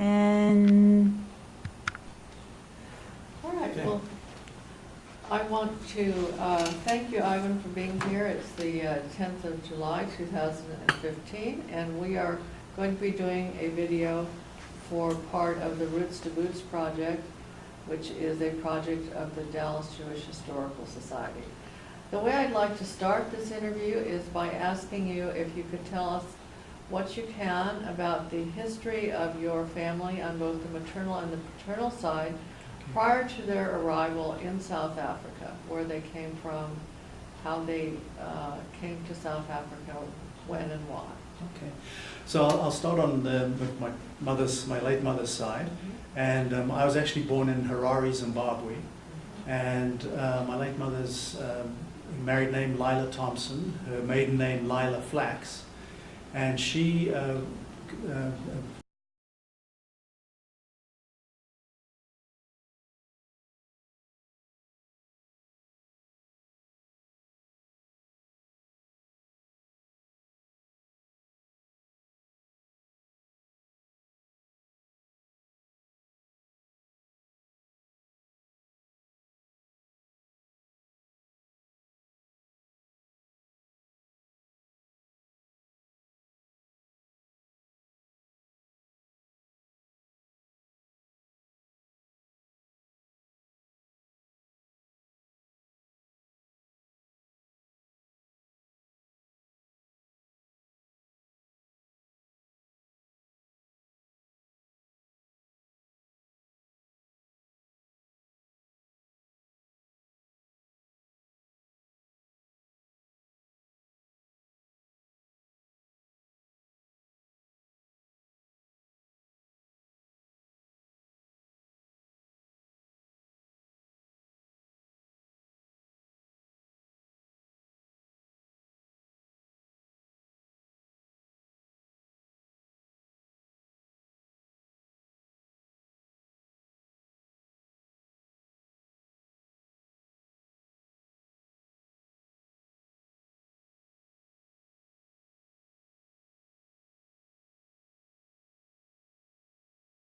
And all right, well, I want to thank you, Ivan, for being here. It's the 10th of July, 2015, and we are going to be doing a video for part of the Roots to Boots project, which is a project of the Dallas Jewish Historical Society. The way I'd like to start this interview is by asking you if you could tell us what you can about the history of your family on both the maternal and the paternal side prior to their arrival in South Africa, where they came from, how they came to South Africa, when and why. Okay, so I'll start on with my late mother's side, and I was actually born in Harare, Zimbabwe, and my late mother's married name Lila Thompson, her maiden name Lila Flax, and she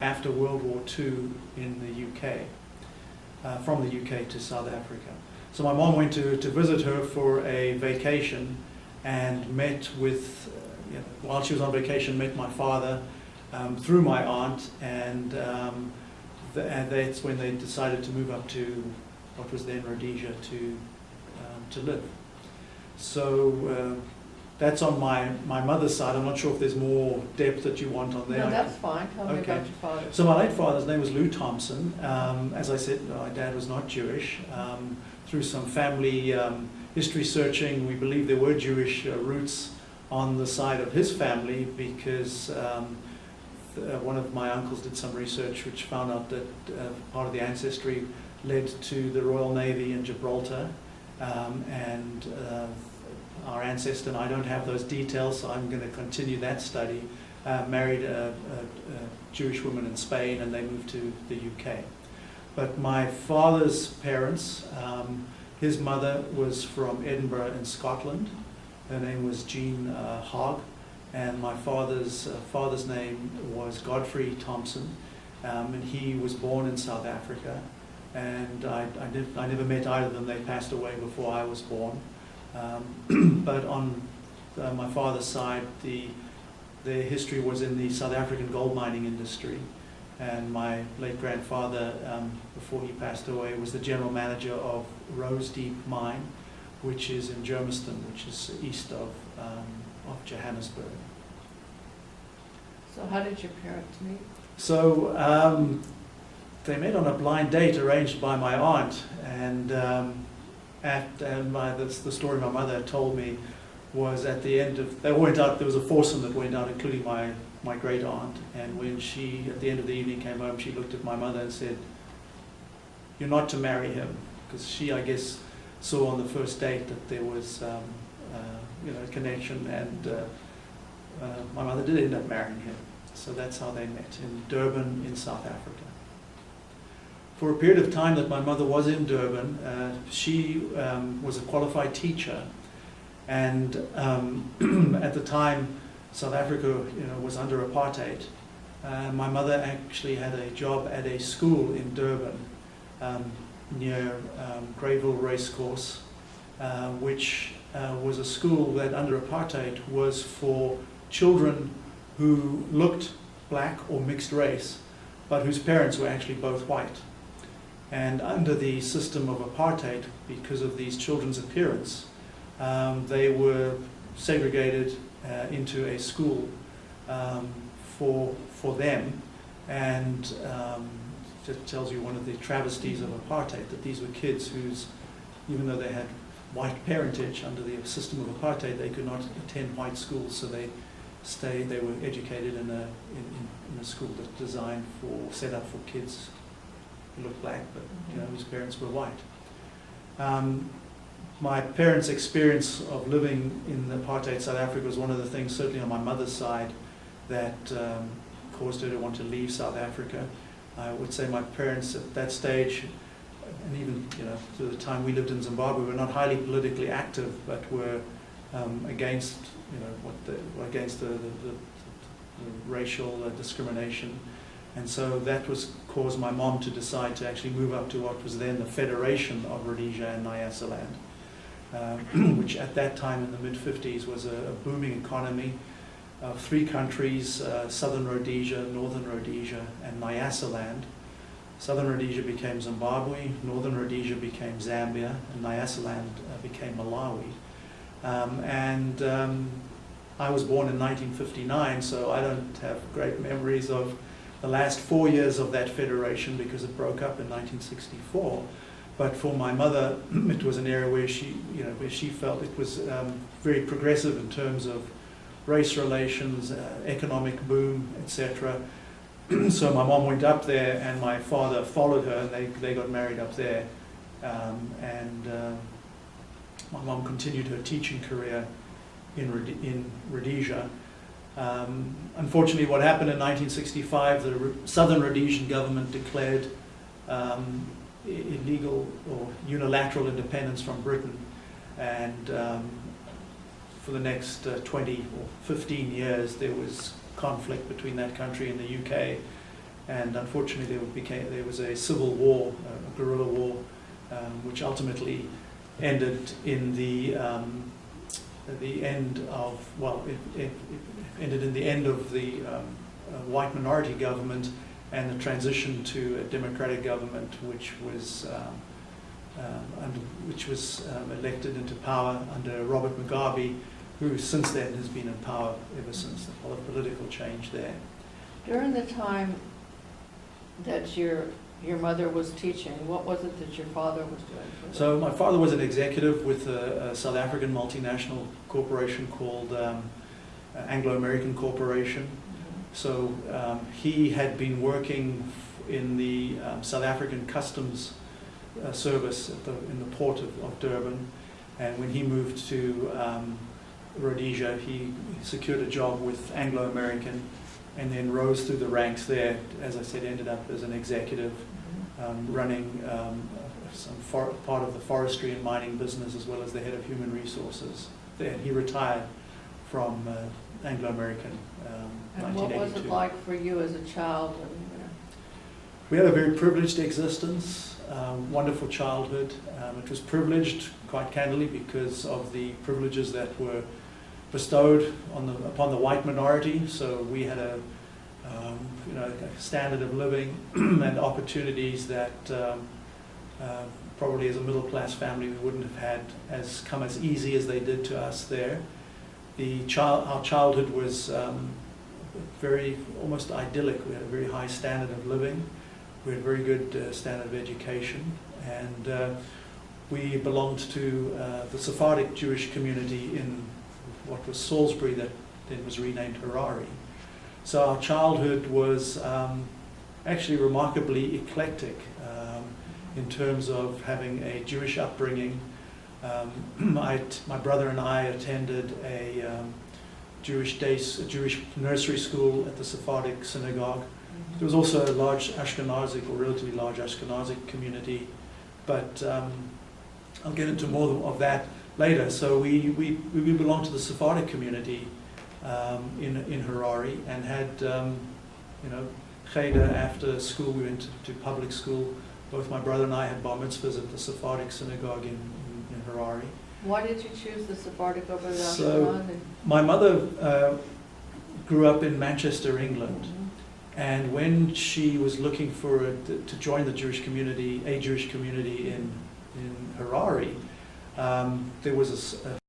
after World War II in the UK, from the UK to South Africa. So my mom went to visit her for a vacation and met with, while she was on vacation, met my father through my aunt, and that's when they decided to move up to what was then Rhodesia to live. So that's on my mother's side. I'm not sure if there's more depth that you want on there. No, that's fine. Tell me about your father. So my late father's name was Lou Thompson. As I said, my dad was not Jewish. Through some family history searching, we believe there were Jewish roots on the side of his family, because one of my uncles did some research which found out that part of the ancestry led to the Royal Navy in Gibraltar, and our ancestor, and I don't have those details, so I'm going to continue that study, married a Jewish woman in Spain, and they moved to the UK. But my father's parents, his mother was from Edinburgh in Scotland. Her name was Jean Hogg, and my father's name was Godfrey Thompson, and he was born in South Africa. And I never met either of them. They passed away before I was born. But on my father's side, their history was in the South African gold mining industry, and my late grandfather, before he passed away, was the general manager of Rose Deep Mine, which is in Germiston, which is east of Johannesburg. So how did your parents meet? So they met on a blind date arranged by my aunt, and the story my mother told me was at the end of, they went out, there was a foursome that went out, including my great aunt, and when she, at the end of the evening, came home, she looked at my mother and said, "You're not to marry him," because she, I guess, saw on the first date that there was a connection, and my mother did end up marrying him. So that's how they met, in Durban in South Africa. For a period of time that my mother was in Durban, she was a qualified teacher, and at the time South Africa was under apartheid, My mother actually had a job at a school in Durban near Greyville Racecourse, which was a school that under apartheid was for children who looked black or mixed race, but whose parents were actually both white. And under the system of apartheid, because of these children's appearance, they were segregated into a school for them, and it tells you one of the travesties of apartheid, that these were kids whose, even though they had white parentage under the system of apartheid, they could not attend white schools, so they were educated in a school that's designed set up for kids who look black, but whose parents were white. My parents' experience of living in apartheid South Africa was one of the things, certainly on my mother's side, that caused her to want to leave South Africa. I would say my parents at that stage, and even to the time we lived in Zimbabwe, were not highly politically active, but were against against the racial discrimination, and so that caused my mom to decide to actually move up to what was then the Federation of Rhodesia and Nyasaland, which at that time in the mid-50s was a booming economy of 3 countries: Southern Rhodesia, Northern Rhodesia, and Nyasaland. Southern Rhodesia became Zimbabwe, Northern Rhodesia became Zambia, and Nyasaland became Malawi. I was born in 1959, so I don't have great memories of the last 4 years of that federation because it broke up in 1964. But for my mother, it was an area where she felt it was very progressive in terms of race relations, economic boom, etc. So my mom went up there, and my father followed her, and they got married up there. My mom continued her teaching career in Rhodesia. Unfortunately, what happened in 1965, the Southern Rhodesian government declared illegal or unilateral independence from Britain, and for the next 20 or 15 years there was conflict between that country and the UK, and unfortunately there was a civil war, a guerrilla war, which ultimately ended in the end of the white minority government and the transition to a democratic government, which was elected into power under Robert Mugabe, who since then has been in power ever since. A lot of political change there. During the time that your mother was teaching, what was it that your father was doing? So my father was an executive with a South African multinational corporation called Anglo-American Corporation. So he had been working in the South African Customs Service in the port of Durban, and when he moved to Rhodesia, he secured a job with Anglo-American and then rose through the ranks there. As I said, ended up as an executive running part of the forestry and mining business, as well as the head of human resources there. He retired from Anglo-American. And what was it like for you as a child living there? We had a very privileged existence, wonderful childhood. It was privileged, quite candidly, because of the privileges that were bestowed upon the white minority. So we had a standard of living and opportunities that probably as a middle class family we wouldn't have had come as easy as they did to us there. Our childhood was almost idyllic. We had a very high standard of living. We had a very good standard of education, and we belonged to the Sephardic Jewish community in what was Salisbury, that then was renamed Harare. So our childhood was actually remarkably eclectic in terms of having a Jewish upbringing. My brother and I attended a Jewish nursery school at the Sephardic synagogue. There was also a large Ashkenazic, or relatively large Ashkenazic community, but I'll get into more of that later. So we belonged to the Sephardic community in Harare, and had Cheder, after school we went to public school. Both my brother and I had bar mitzvahs at the Sephardic synagogue in Harare. Why did you choose the Sephardic over the So, Ashkelon? my mother grew up in Manchester, England, and when she was looking to join the Jewish community, a Jewish community in Harare, there was a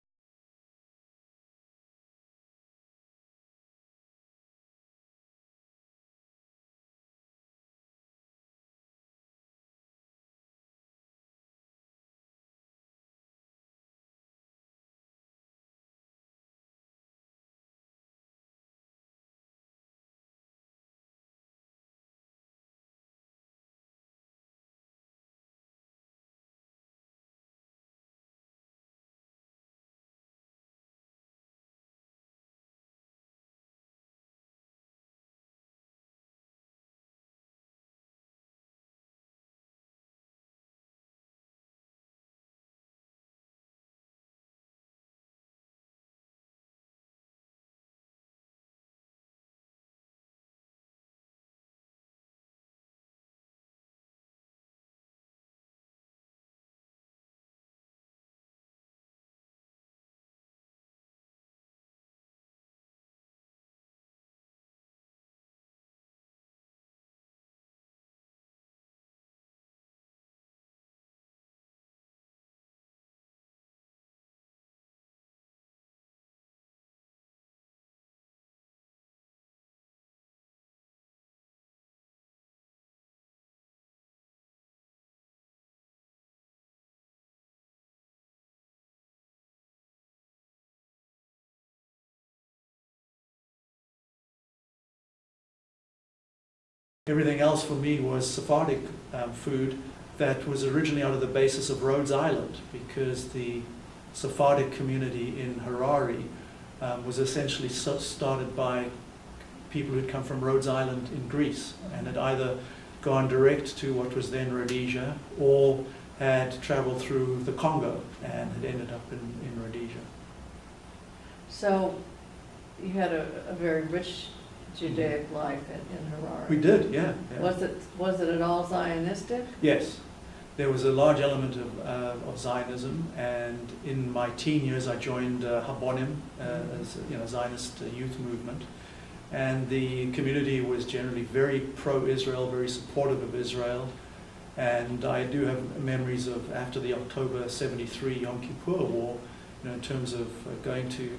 everything else for me was Sephardic food that was originally out of the basis of Rhodes Island, because the Sephardic community in Harare was essentially started by people who'd come from Rhodes Island in Greece and had either gone direct to what was then Rhodesia or had traveled through the Congo and had ended up in Rhodesia. So you had a very rich Judaic life in Harare. We did, yeah. Was it at all Zionistic? Yes. There was a large element of Zionism, and in my teen years I joined Habonim, as a Zionist youth movement, and the community was generally very pro-Israel, very supportive of Israel, and I do have memories of after the October 73 Yom Kippur War, in terms of going to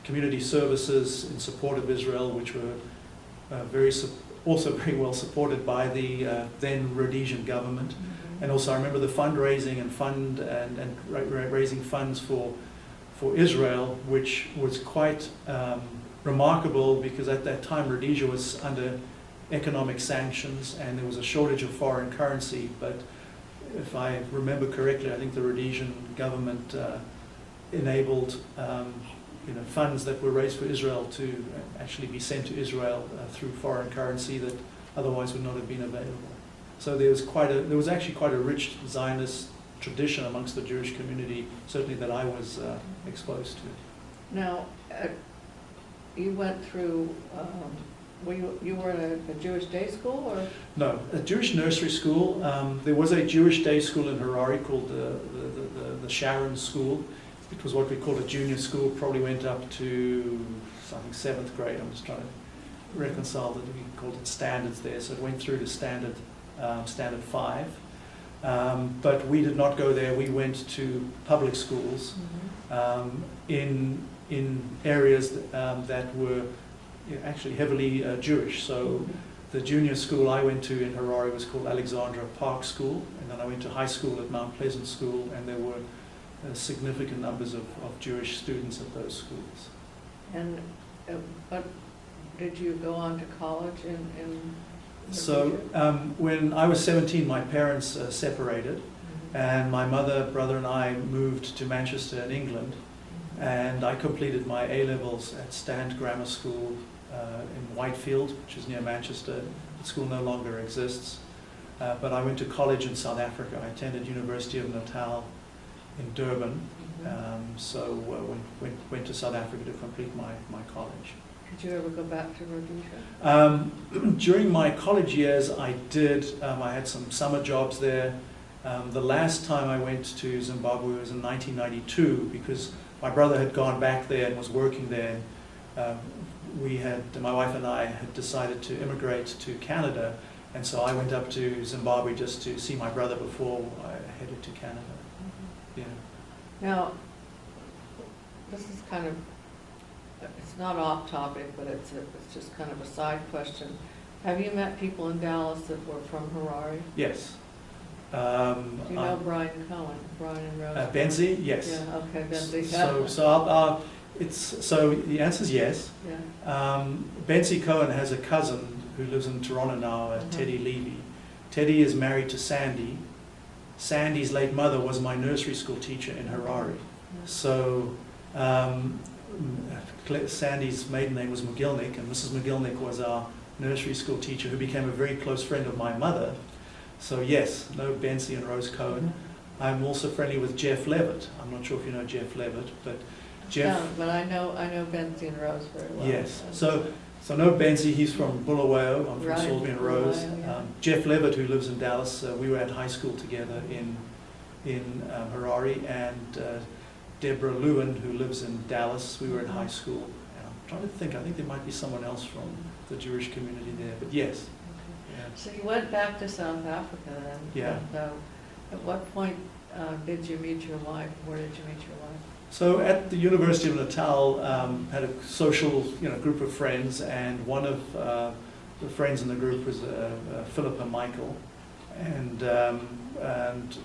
community services in support of Israel, which were also very well supported by the then Rhodesian government. Mm-hmm. And also I remember the fundraising and raising funds for Israel, which was quite remarkable, because at that time Rhodesia was under economic sanctions and there was a shortage of foreign currency. But if I remember correctly, I think the Rhodesian government enabled funds that were raised for Israel to actually be sent to Israel through foreign currency that otherwise would not have been available. So there was actually quite a rich Zionist tradition amongst the Jewish community, certainly that I was exposed to. Now, you went through. You were in a Jewish day school, or? No, a Jewish nursery school. There was a Jewish day school in Harare called the Sharon School. It was what we called a junior school, probably went up to, I think, 7th grade. I'm just trying to reconcile that we called it standards there. So it went through to standard 5. But we did not go there. We went to public schools in areas that were actually heavily Jewish. So the junior school I went to in Harare was called Alexandra Park School, and then I went to high school at Mount Pleasant School, and there were significant numbers of Jewish students at those schools. And but did you go on to college in So when I was 17, my parents separated, and my mother, brother and I moved to Manchester in England, and I completed my A-levels at Stand Grammar School in Whitefield, which is near Manchester. The school no longer exists. But I went to college in South Africa. I attended University of Natal in Durban, so went to South Africa to complete my college. Did you ever go back to Rhodesia? During my college years, I did. I had some summer jobs there. The last time I went to Zimbabwe was in 1992 because my brother had gone back there and was working there. My wife and I had decided to immigrate to Canada, and so I went up to Zimbabwe just to see my brother before I headed to Canada. Yeah. Now, this is kind of, it's not off topic, but it's just kind of a side question. Have you met people in Dallas that were from Harare? Yes. Do you know Brian Cohen, Brian and Rose? Benzie, yes. Yeah, okay, Benzie. So the answer is yes. Yeah. Benzie Cohen has a cousin who lives in Toronto now, Teddy Levy. Teddy is married to Sandy. Sandy's late mother was my nursery school teacher in Harare. Yeah. So Sandy's maiden name was McGillnick, and Mrs. McGillnick was our nursery school teacher who became a very close friend of my mother. So yes, no Benzie and Rose Cohen. I'm also friendly with Jeff Levitt. I'm not sure if you know Jeff Levitt, but Jeff. No, but I know Benzie and Rose very well. Yes. So no Benzie, he's from Bulawayo. I'm from Right, Salisbury and Rose. Bulawayo, yeah. Jeff Levitt, who lives in Dallas, we were at high school together in Harare, and Deborah Lewin, who lives in Dallas, we were at high school. And I'm trying to think, I think there might be someone else from the Jewish community there, but yes. Yeah. So you went back to South Africa then? Yeah. And, at what point did you meet your wife? Where did you meet your wife? So at the University of Natal, had a social, group of friends, and one of the friends in the group was Philippa Michael. And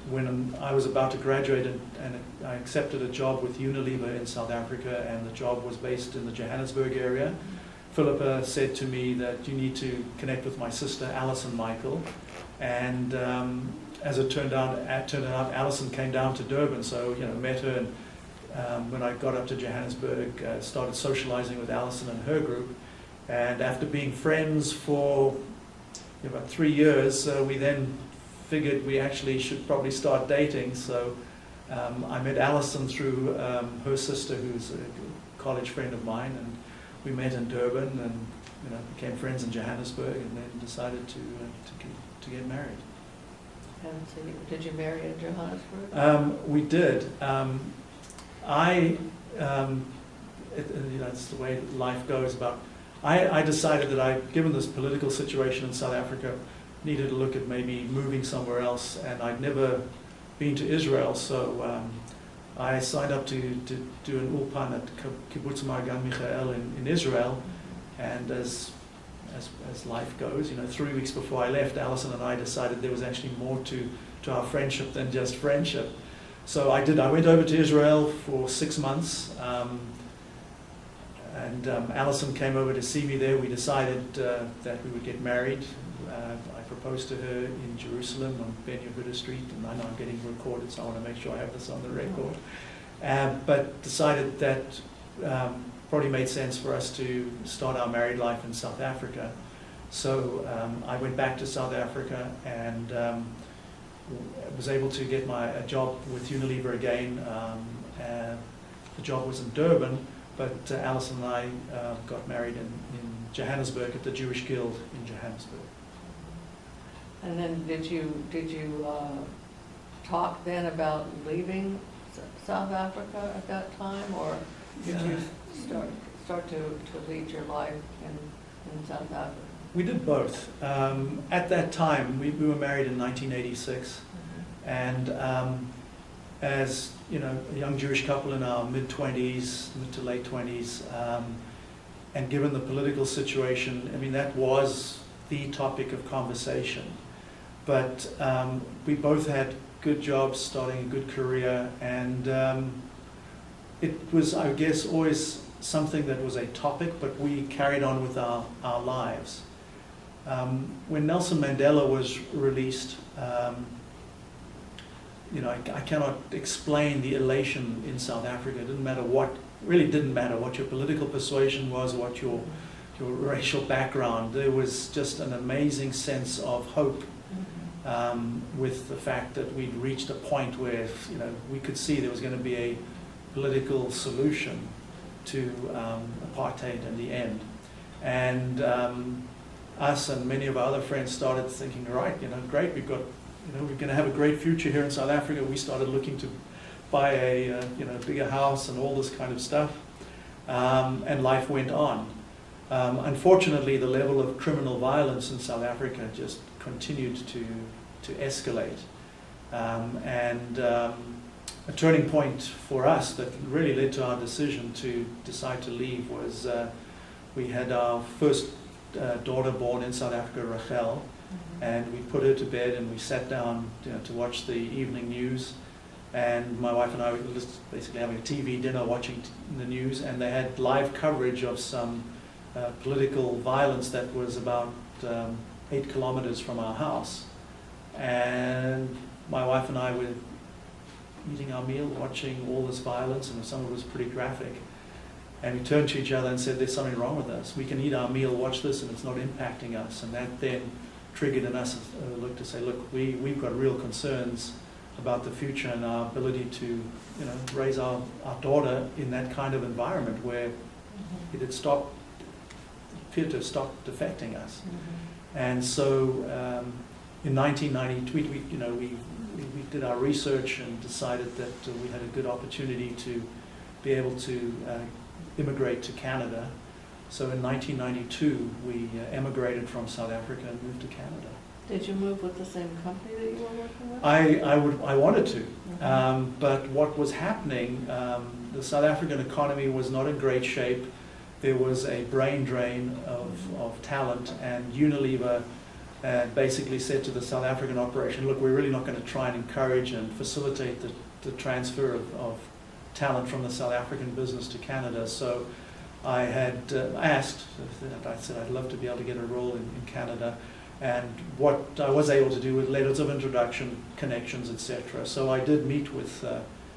when I was about to graduate, and I accepted a job with Unilever in South Africa, and the job was based in the Johannesburg area, Philippa said to me that you need to connect with my sister, Alison Michael. And as it turned out, Alison came down to Durban, so met her. And when I got up to Johannesburg, started socializing with Alison and her group. And after being friends for about 3 years, we then figured we actually should probably start dating. So I met Alison through her sister, who's a college friend of mine, and we met in Durban, and became friends in Johannesburg, and then decided to get married. And so did you marry in Johannesburg? We did. It's the way life goes. I decided that given this political situation in South Africa, needed to look at maybe moving somewhere else, and I'd never been to Israel, so I signed up to do an ulpan at Kibbutz Magan Michael in Israel, and as life goes, 3 weeks before I left, Alison and I decided there was actually more to our friendship than just friendship. So I went over to Israel for 6 months, and Alison came over to see me there. We decided that we would get married. I proposed to her in Jerusalem on Ben Yehuda Street, and I know I'm getting recorded, so I want to make sure I have this on the record. But decided that probably made sense for us to start our married life in South Africa. So I went back to South Africa and was able to get a job with Unilever again. The job was in Durban, but Alison and I got married in Johannesburg at the Jewish Guild in Johannesburg. And then did you talk then about leaving South Africa at that time, or did you start to lead your life in South Africa? We did both. At that time, we were married in 1986, and as a young Jewish couple in our mid-20s, mid to late 20s, and given the political situation, that was the topic of conversation. But we both had good jobs, starting a good career, and it was, I guess, always something that was a topic, but we carried on with our lives. When Nelson Mandela was released, I cannot explain the elation in South Africa. It didn't matter what your political persuasion was, what your racial background. There was just an amazing sense of hope with the fact that we'd reached a point where we could see there was going to be a political solution to apartheid in the end. And us and many of our other friends started thinking, right, great, we're going to have a great future here in South Africa. We started looking to buy a bigger house and all this kind of stuff, and life went on. Unfortunately, the level of criminal violence in South Africa just continued to escalate, and a turning point for us that really led to our decision to decide to leave was we had our first daughter born in South Africa, Rachel, and we put her to bed and we sat down to watch the evening news. And my wife and I were just basically having a TV dinner watching the news, and they had live coverage of some political violence that was about 8 kilometers from our house. And my wife and I were eating our meal, watching all this violence, and some of it was pretty graphic. And we turned to each other and said, there's something wrong with us. We can eat our meal, watch this, and it's not impacting us. And that then triggered in us a look to say, look, we've got real concerns about the future and our ability to raise our daughter in that kind of environment where it had appeared to have stopped affecting us. And so in 1992, we did our research and decided that we had a good opportunity to be able to immigrate to Canada. So in 1992, we emigrated from South Africa and moved to Canada. Did you move with the same company that you were working with? I wanted to, but what was happening, the South African economy was not in great shape. There was a brain drain of talent, and Unilever basically said to the South African operation, look, we're really not going to try and encourage and facilitate the transfer of talent from the South African business to Canada. So I had asked, I said I'd love to be able to get a role in Canada, and what I was able to do with letters of introduction, connections, etc. So I did meet with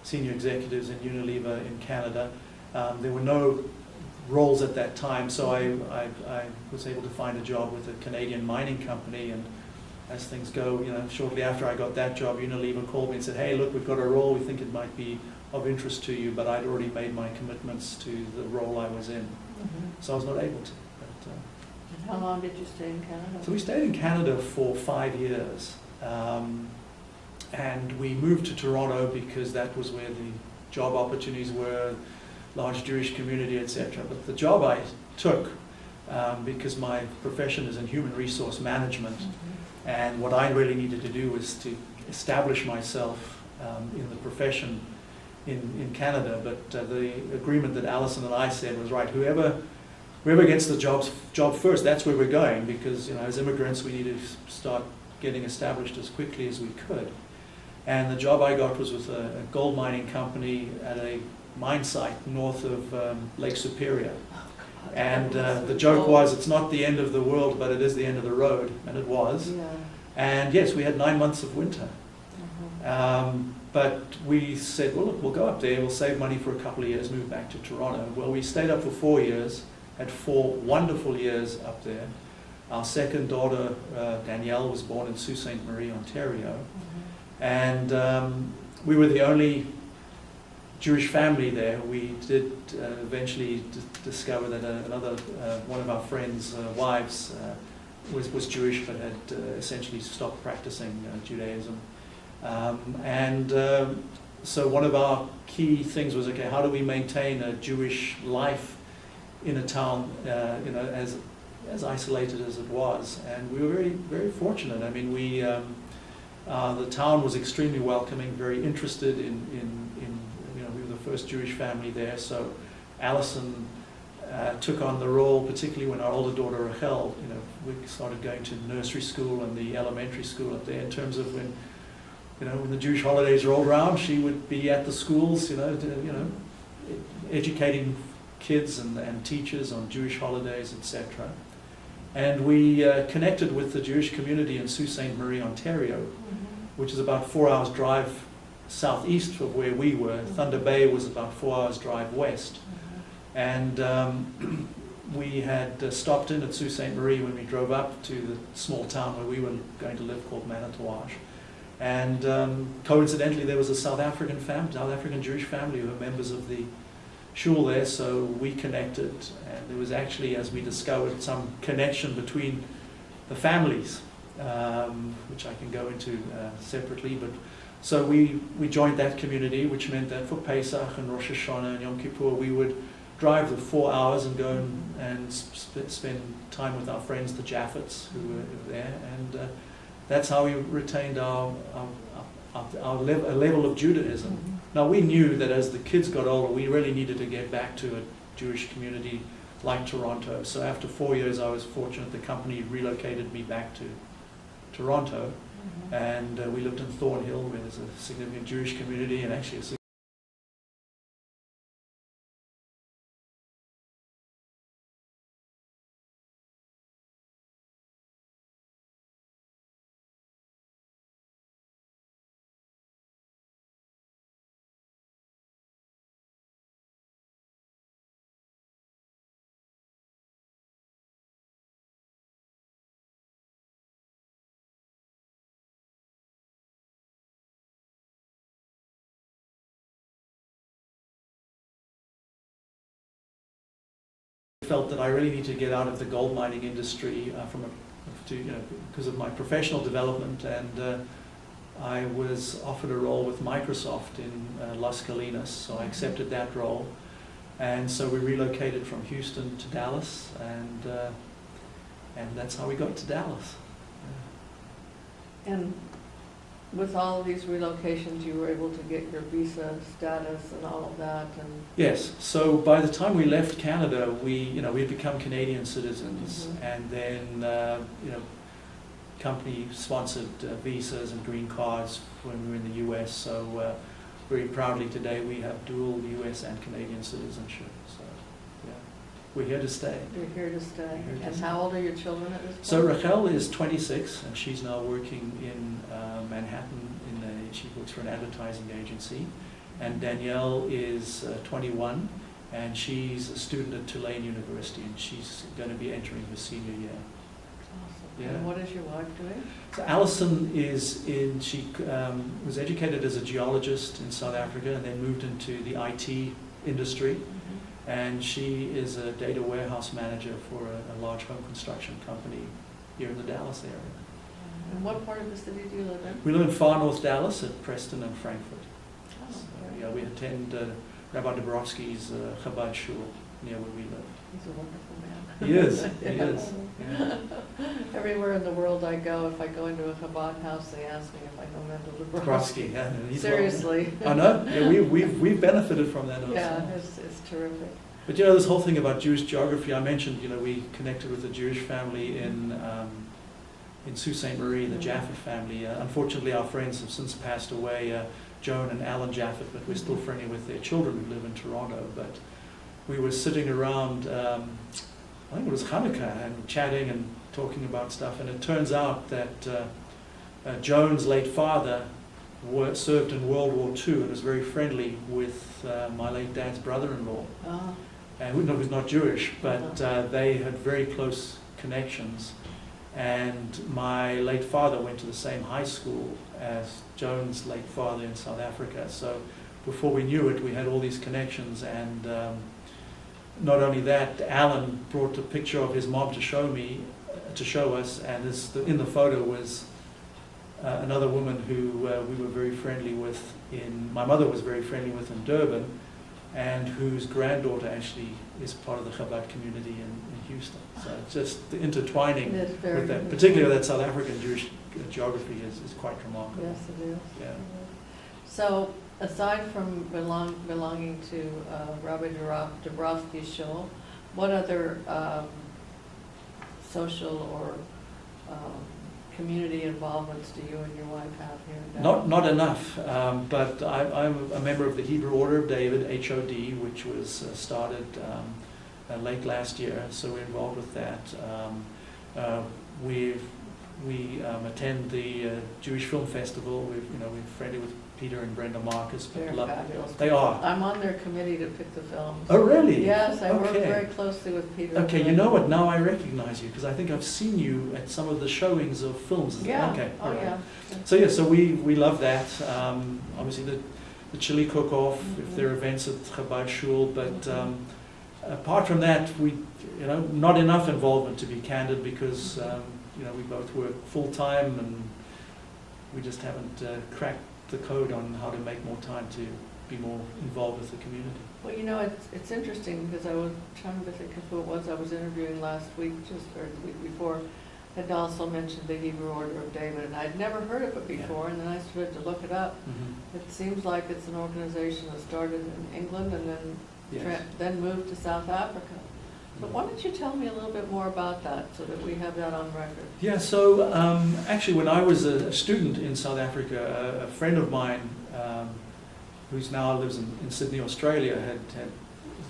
senior executives in Unilever in Canada. There were no roles at that time, so I was able to find a job with a Canadian mining company, and as things go, shortly after I got that job, Unilever called me and said, hey, look, we've got a role, we think it might be of interest to you, but I'd already made my commitments to the role I was in, so I was not able to. But, and how long did you stay in Canada? So we stayed in Canada for 5 years, and we moved to Toronto because that was where the job opportunities were, large Jewish community, etc. But the job I took, because my profession is in human resource management, and what I really needed to do was to establish myself in the profession in Canada. But the agreement that Alison and I said was, right, whoever gets the job first, that's where we're going, because as immigrants we need to start getting established as quickly as we could. And the job I got was with a gold mining company at a mine site north of Lake Superior. And the joke was, it's not the end of the world, but it is the end of the road, and it was. Yeah. And yes, we had 9 months of winter. But we said, well, look, we'll go up there, we'll save money for a couple of years, move back to Toronto. Well, we stayed up for 4 years, had 4 wonderful years up there. Our second daughter, Danielle, was born in Sault Ste. Marie, Ontario. And we were the only Jewish family there. We did eventually discover that another one of our friends' wives was Jewish, but had essentially stopped practicing Judaism. So one of our key things was, okay, how do we maintain a Jewish life in a town, as isolated as it was? And we were very, very fortunate. I mean, the town was extremely welcoming, very interested in we were the first Jewish family there. So Alison took on the role, particularly when our older daughter Rachel, we started going to nursery school and the elementary school up there, in terms of when the Jewish holidays rolled around, she would be at the schools, educating kids and teachers on Jewish holidays, etc. And we connected with the Jewish community in Sault Ste. Marie, Ontario, which is about 4 hours drive southeast of where we were. Thunder Bay was about 4 hours drive west. And we had stopped in at Sault Ste. Marie when we drove up to the small town where we were going to live, called Manitowoc. And coincidentally, there was a South African Jewish family who were members of the shul there, so we connected, and there was actually, as we discovered, some connection between the families, which I can go into separately. But so we joined that community, which meant that for Pesach and Rosh Hashanah and Yom Kippur, we would drive the 4 hours and go and spend time with our friends, the Japhets, who were there, and that's how we retained a level of Judaism. Mm-hmm. Now, we knew that as the kids got older, we really needed to get back to a Jewish community like Toronto. So after 4 years, I was fortunate the company relocated me back to Toronto, Mm-hmm. and we lived in Thornhill, where there's a significant Jewish community, and actually a felt that I really need to get out of the gold mining industry because of my professional development, and I was offered a role with Microsoft in Las Colinas, so I accepted that role, and so we relocated from Houston to Dallas, and that's how we got to Dallas. And with all of these relocations, you were able to get your visa status and all of that, and Yes. So by the time we left Canada, we had become Canadian citizens, Mhm. and then company sponsored visas and green cards when we were in the U.S. So very proudly today we have dual U.S. and Canadian citizenship. So yeah, we're here to stay. you're here to stay. Here to And stay. how old are your children at this point? So Rachel is 26, and she's now working in Manhattan. She works for an advertising agency. And Danielle is 21, and she's a student at Tulane University, and she's going to be entering her senior year. Awesome. Yeah. And what is your wife doing? So Alison she was educated as a geologist in South Africa, and then moved into the IT industry. Mm-hmm. And she is a data warehouse manager for a large home construction company here in the Dallas area. And what part of the city do you live in? We live in far north Dallas at Preston and Frankfurt. Oh, So, very yeah, we good. attend Rabbi Dabrowski's Chabad Shul near where we live. He's a wonderful man. He is, he is. Yeah. Everywhere in the world I go, if I go into a Chabad house, they ask me if I know Mendel Dabrowski. Dabrowski, yeah. He's Seriously. I know. Yeah, we've benefited from that also. Yeah, it's terrific. But this whole thing about Jewish geography, I mentioned, we connected with a Jewish family in Sault Ste. Marie, the Jaffet family. Unfortunately, our friends have since passed away, Joan and Alan Jaffet, but we're still friendly with their children who live in Toronto. But we were sitting around, I think it was Hanukkah, and chatting and talking about stuff, and it turns out that Joan's late father served in World War II and was very friendly with my late dad's brother-in-law. Oh, And who was not Jewish, but they had very close connections. And my late father went to the same high school as Joan's late father in South Africa. So before we knew it, we had all these connections. And not only that, Alan brought a picture of his mom to show us. And in the photo was another woman who we were very friendly with my mother was very friendly with in Durban, and whose granddaughter actually is part of the Chabad community in Houston. So it's just the intertwining it is very with that, good. particularly that South African Jewish geography is quite remarkable. Yes, it is. Yeah. So, aside from belonging to Rabbi Dabrowski's shul, what other social or community involvements do you and your wife have here in Dallas? Not enough, but I'm a member of the Hebrew Order of David, HOD, which was started late last year, so we're involved with that. We attend the Jewish Film Festival. We're friendly with Peter and Brenda Marcus. But They're fabulous. They are. I'm on their committee to pick the films. Oh, really? Yes, I work Okay. very closely with Peter. and Okay, you Brenda. know what? Now I recognize you because I think I've seen you at some of the showings of films. Yeah. Okay. Oh, all right. yeah. So we love that. Obviously, the chili cook-off, if there are events at Chabad Shul, but apart from that, not enough involvement, to be candid, because we both work full-time and we just haven't cracked the code on how to make more time to be more involved with the community. Well, it's interesting, because I was trying to think of who it was I was interviewing last week, or the week before, had also mentioned the Hebrew Order of David, and I'd never heard of it before, and then I started to look it up. It seems like it's an organization that started in England and then moved to South Africa. So why don't you tell me a little bit more about that, so that we have that on record? Yeah, so actually when I was a student in South Africa, a friend of mine who's now lives in Sydney, Australia, had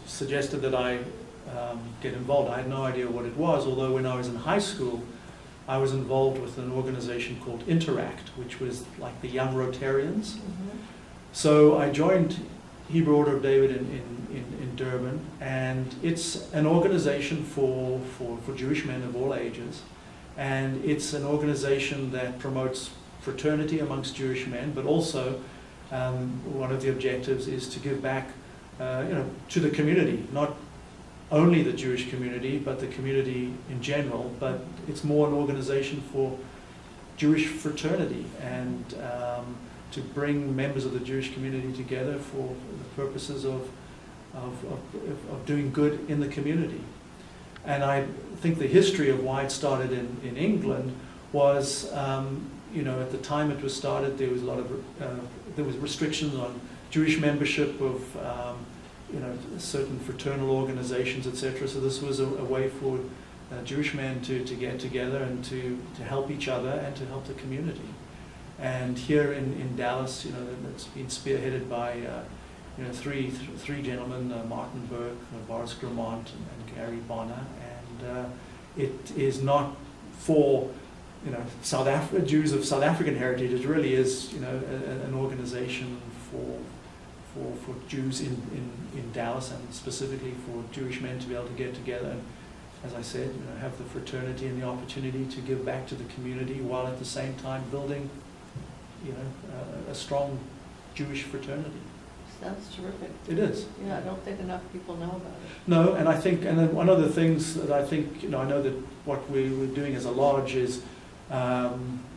suggested that I get involved. I had no idea what it was, although when I was in high school, I was involved with an organization called Interact, which was like the Young Rotarians. So I joined Hebrew Order of David in Durban, and it's an organization for Jewish men of all ages, and it's an organization that promotes fraternity amongst Jewish men, but also one of the objectives is to give back to the community, not only the Jewish community, but the community in general. But it's more an organization for Jewish fraternity and to bring members of the Jewish community together for the purposes of doing good in the community. And I think the history of why it started in England was, at the time it was started, there was a lot of there was restrictions on Jewish membership of certain fraternal organizations, etc. So this was a way for Jewish men to get together and to help each other and to help the community. And here in Dallas, that's been spearheaded by three gentlemen, Martin Burke, Boris Gramont, and Gary Bonner. And it is not for Jews of South African heritage. It really is an organization for Jews in Dallas, and specifically for Jewish men to be able to get together and, as I said, have the fraternity and the opportunity to give back to the community, while at the same time building a strong Jewish fraternity. Sounds terrific. It is. Yeah, I don't think enough people know about it. No, and then one of the things that I think, I know that what we're doing as a lodge is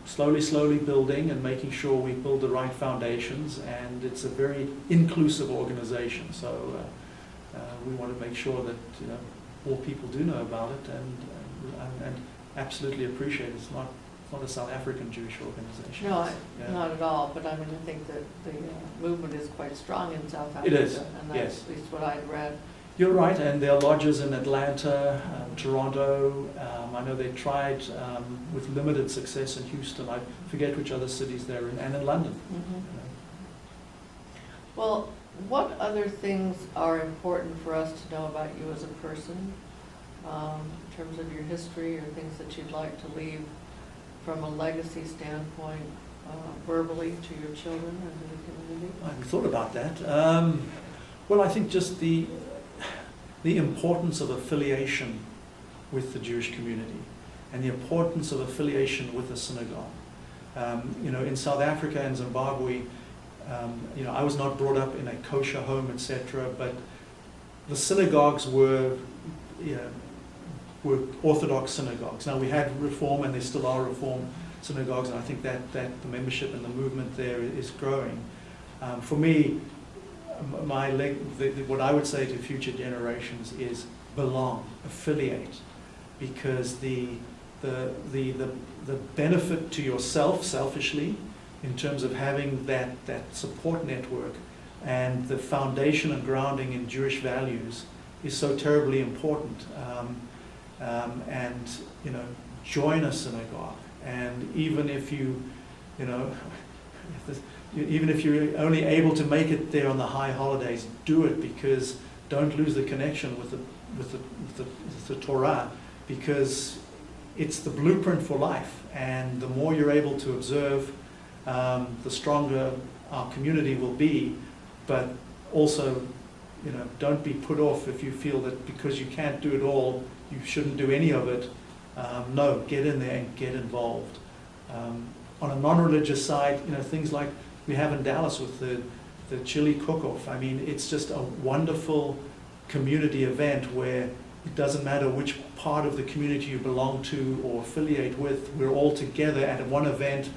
slowly building and making sure we build the right foundations, and it's a very inclusive organization. So we want to make sure that more people do know about it and absolutely appreciate it. It's not a South African Jewish organization. No, not at all. But I think that the movement is quite strong in South Africa. It is, and that's at least what I'd read. You're right, and there are lodges in Atlanta, Toronto. I know they tried with limited success in Houston. I forget which other cities they're in, and in London. Well, what other things are important for us to know about you as a person, in terms of your history, or things that you'd like to leave from a legacy standpoint, verbally to your children and to the community? I haven't thought about that. Well, I think just the importance of affiliation with the Jewish community, and the importance of affiliation with the synagogue. In South Africa and Zimbabwe, I was not brought up in a kosher home, etc., but the synagogues were Orthodox synagogues. Now, we had Reform, and there still are Reform synagogues, and I think that the membership and the movement there is growing. For me, what I would say to future generations is belong, affiliate, because the benefit to yourself, selfishly, in terms of having that support network and the foundation and grounding in Jewish values is so terribly important. And join a synagogue, and even if even if you're only able to make it there on the high holidays, do it, because don't lose the connection with the Torah, because it's the blueprint for life. And the more you're able to observe, the stronger our community will be. But also, don't be put off if you feel that because you can't do it all, you shouldn't do any of it. No, get in there and get involved. On a non-religious side, things like we have in Dallas with the the chili cook-off. I mean, it's just a wonderful community event where it doesn't matter which part of the community you belong to or affiliate with. We're all together at one event,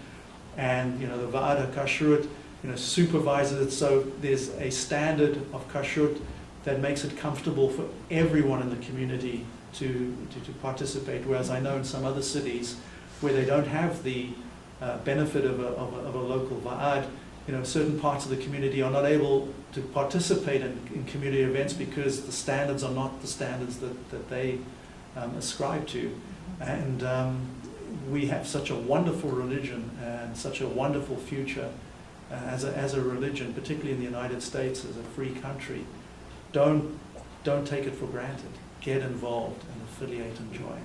and you know the Va'ad HaKashrut, you know, supervises it. So there's a standard of kashrut that makes it comfortable for everyone in the community to participate. Whereas I know in some other cities where they don't have the benefit of a local Va'ad, you know, certain parts of the community are not able to participate in community events because the standards are not the standards that they ascribe to. And we have such a wonderful religion and such a wonderful future as a religion, particularly in the United States as a free country. Don't take it for granted. Get involved and affiliate and join.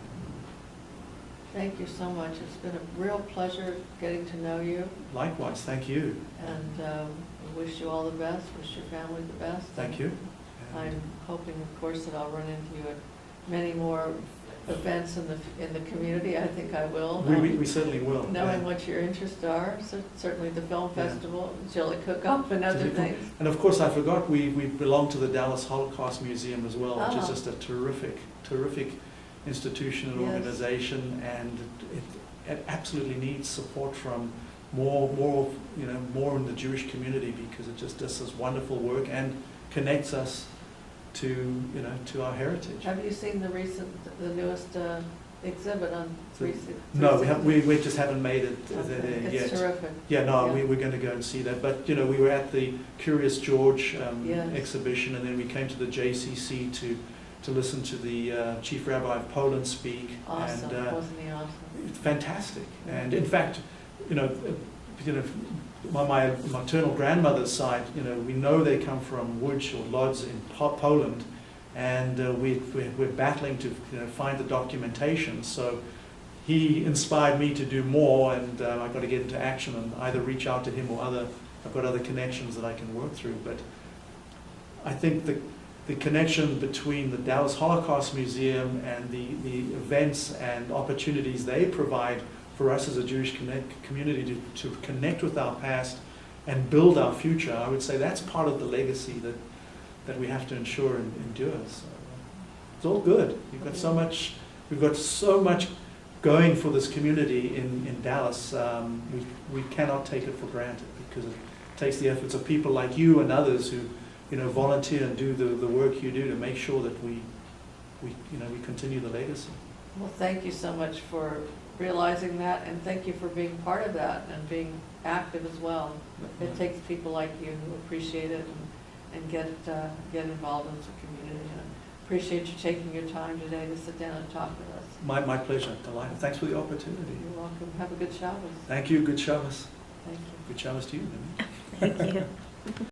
Thank you so much. It's been a real pleasure getting to know you. Likewise, thank you. And we wish you all the best, wish your family the best. Thank you. I'm hoping, of course, that I'll run into you at many more events in the community. I think I will. We certainly will. Knowing what your interests are, so certainly the film festival, chili cook-off, and other things. And of course, I forgot we belong to the Dallas Holocaust Museum as well, which is Oh. just a terrific institution and Yes. organization, and it absolutely needs support from more in the Jewish community, because it just does this wonderful work and connects us to our heritage. Have you seen the newest exhibit on 360? No, we just haven't made it there yet. It's terrific. Yeah, no, Yeah. we're going to go and see that. But you know, we were at the Curious George Yes. exhibition, and then we came to the JCC to listen to the Chief Rabbi of Poland speak. Awesome, And wasn't he awesome? it's fantastic. And in fact, my maternal grandmother's side, we know they come from Łódź or Lodz in Poland, and we're battling to find the documentation. So he inspired me to do more, and I've got to get into action and either reach out to him or I've got other connections that I can work through. But I think the connection between the Dallas Holocaust Museum and the events and opportunities they provide for us as a Jewish community to connect with our past and build our future, I would say that's part of the legacy that we have to ensure and endure. So it's all good. We've got so much going for this community in Dallas. We cannot take it for granted, because it takes the efforts of people like you and others who volunteer and do the work you do to make sure that we continue the legacy. Well, thank you so much for realizing that, and thank you for being part of that and being active as well. It takes people like you who appreciate it and get involved in the community. And I appreciate you taking your time today to sit down and talk with us. My pleasure, delighted. Thanks for the opportunity. You're welcome. Have a good Shabbos. Thank you. Good Shabbos. Thank you. Good Shabbos to you, Mimi. Thank you.